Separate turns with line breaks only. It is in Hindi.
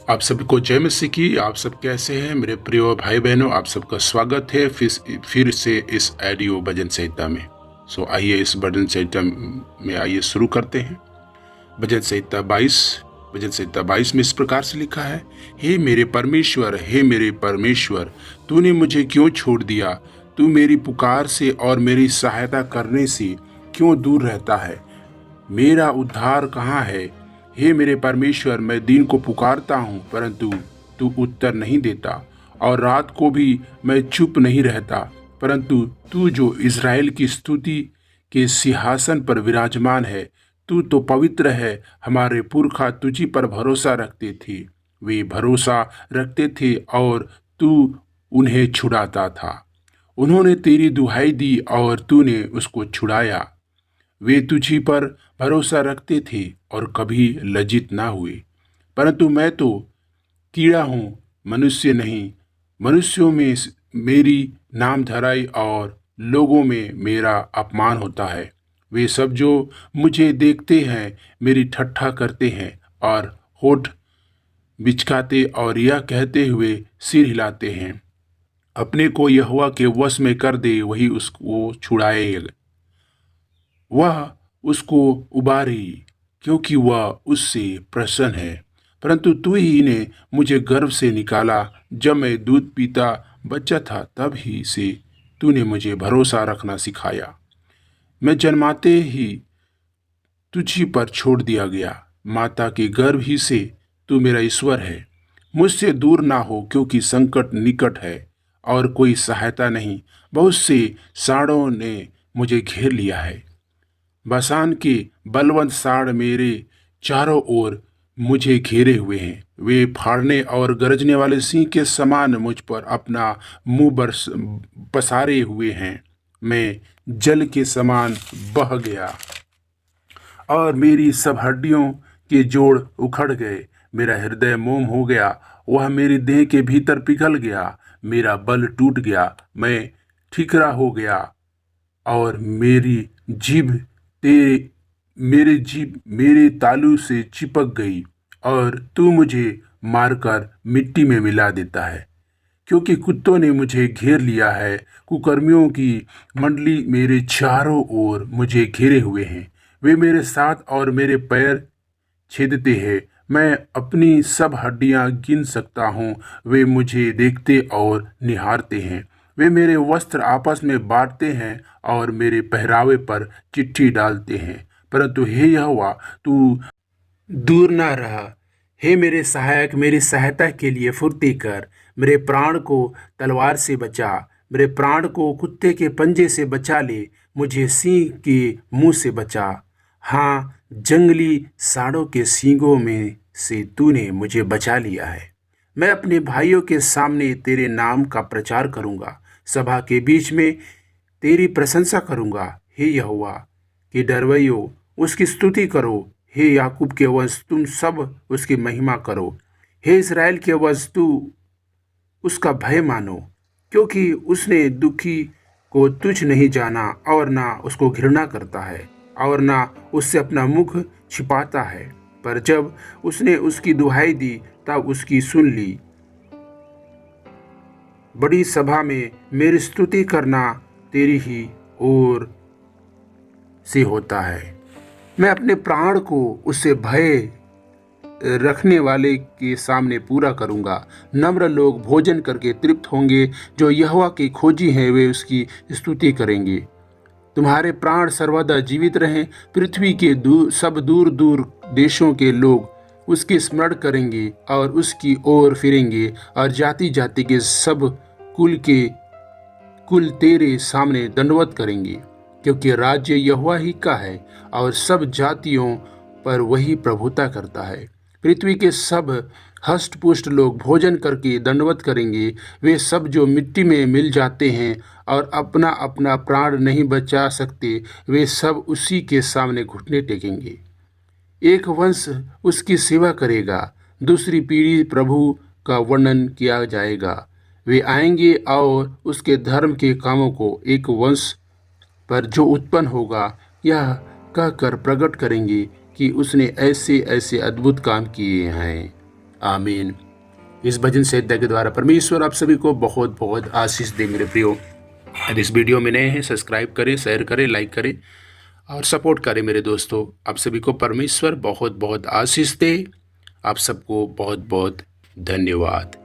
आप सबको जय मसीह की। आप सब कैसे हैं मेरे प्रिय भाई बहनों? आप सबका स्वागत है फिर से इस ऑडियो भजन संहिता में। आइए इस भजन संहिता में आइए शुरू करते हैं। भजन संहिता 22 में इस प्रकार से लिखा है, हे मेरे परमेश्वर, तूने मुझे क्यों छोड़ दिया? तू मेरी पुकार से और मेरी सहायता करने से क्यों दूर रहता है? मेरा उद्धार कहाँ है? हे मेरे परमेश्वर, मैं दिन को पुकारता हूँ परंतु तू उत्तर नहीं देता, और रात को भी मैं चुप नहीं रहता, परंतु तू जो इज़राइल की स्तुति के सिंहासन पर विराजमान है, तू तो पवित्र है। हमारे पुरखा तुझी पर भरोसा रखते थे, वे भरोसा रखते थे और तू उन्हें छुड़ाता था। उन्होंने तेरी दुहाई दी और तूने उसको छुड़ाया। वे तुझी पर भरोसा रखते थे और कभी लज्जित ना हुए। परंतु मैं तो कीड़ा हूँ, मनुष्य नहीं। मनुष्यों में मेरी नाम धराई और लोगों में मेरा अपमान होता है। वे सब जो मुझे देखते हैं मेरी ठट्ठा करते हैं और होठ बिचकाते और यह कहते हुए सिर हिलाते हैं, अपने को यहोवा के वश में कर दे, वही उसको छुड़ाएगा। वह उसको उबारी, क्योंकि वह उससे प्रसन्न है। परंतु तू ही ने मुझे गर्भ से निकाला, जब मैं दूध पीता बच्चा था तब ही से तूने मुझे भरोसा रखना सिखाया। मैं जन्माते ही तुझी पर छोड़ दिया गया, माता के गर्भ ही से तू मेरा ईश्वर है। मुझसे दूर ना हो, क्योंकि संकट निकट है और कोई सहायता नहीं। बहुत से साड़ों ने मुझे घेर लिया है, बसान के बलवंत साड़ मेरे चारों ओर मुझे घेरे हुए हैं। वे फाड़ने और गरजने वाले सिंह के समान मुझ पर अपना मुंह बरस पसारे हुए हैं। मैं जल के समान बह गया और मेरी सब हड्डियों के जोड़ उखड़ गए। मेरा हृदय मोम हो गया, वह मेरी देह के भीतर पिघल गया। मेरा बल टूट गया, मैं ठिकरा हो गया और मेरी जीभ मेरे तालू से चिपक गई, और तू मुझे मारकर मिट्टी में मिला देता है। क्योंकि कुत्तों ने मुझे घेर लिया है, कुकर्मियों की मंडली मेरे चारों ओर मुझे घेरे हुए हैं। वे मेरे साथ और मेरे पैर छेदते हैं। मैं अपनी सब हड्डियां गिन सकता हूँ। वे मुझे देखते और निहारते हैं। वे मेरे वस्त्र आपस में बांटते हैं और मेरे पहरावे पर चिट्ठी डालते हैं। परंतु हे यहोवा, तू दूर ना रहा। हे मेरे सहायक, मेरी सहायता के लिए फुर्ती कर। मेरे प्राण को तलवार से बचा, मेरे प्राण को कुत्ते के पंजे से बचा ले। मुझे सिंह के मुंह से बचा, हाँ, जंगली सांडों के सींगों में से तूने मुझे बचा लिया है। मैं अपने भाइयों के सामने तेरे नाम का प्रचार करूंगा, सभा के बीच में तेरी प्रशंसा करूंगा। हे यहोवा के डरवैयो, उसकी स्तुति करो। हे याकूब के वंश, तुम सब उसकी महिमा करो। हे इस्राएल के वंश, तू उसका भय मानो, क्योंकि उसने दुखी को तुच्छ नहीं जाना और ना उसको घृणा करता है और ना उससे अपना मुख छिपाता है। पर जब उसने उसकी दुहाई दी तब उसकी सुन ली। बड़ी सभा में मेरी स्तुति करना तेरी ही ओर से होता है। मैं अपने प्राण को उससे भय रखने वाले के सामने पूरा करूंगा। नम्र लोग भोजन करके तृप्त होंगे, जो यहोवा की खोजी हैं वे उसकी स्तुति करेंगे। तुम्हारे प्राण सर्वदा जीवित रहें। पृथ्वी के सब दूर दूर देशों के लोग उसकी स्मरण करेंगे और उसकी ओर फिरेंगे, और जाति जाति के सब कुल तेरे सामने दंडवत करेंगे, क्योंकि राज्य यहोवा ही का है और सब जातियों पर वही प्रभुता करता है। पृथ्वी के सब हष्ट-पुष्ट लोग भोजन करके दंडवत करेंगे। वे सब जो मिट्टी में मिल जाते हैं और अपना अपना प्राण नहीं बचा सकते, वे सब उसी के सामने घुटने टेकेंगे। एक वंश उसकी सेवा करेगा, दूसरी पीढ़ी प्रभु का वर्णन किया जाएगा। वे आएंगे और उसके धर्म के कामों को एक वंश पर जो उत्पन्न होगा यह कहकर प्रकट करेंगे कि उसने ऐसे ऐसे अद्भुत काम किए हैं। आमीन। इस भजन संहिता के द्वारा परमेश्वर आप सभी को बहुत बहुत आशीष दे मेरे प्रियो। यदि इस वीडियो में नए हैं सब्सक्राइब करें, शेयर करें, लाइक करें और सपोर्ट करें मेरे दोस्तों। आप सभी को परमेश्वर बहुत बहुत आशीष दे। आप सबको बहुत बहुत धन्यवाद।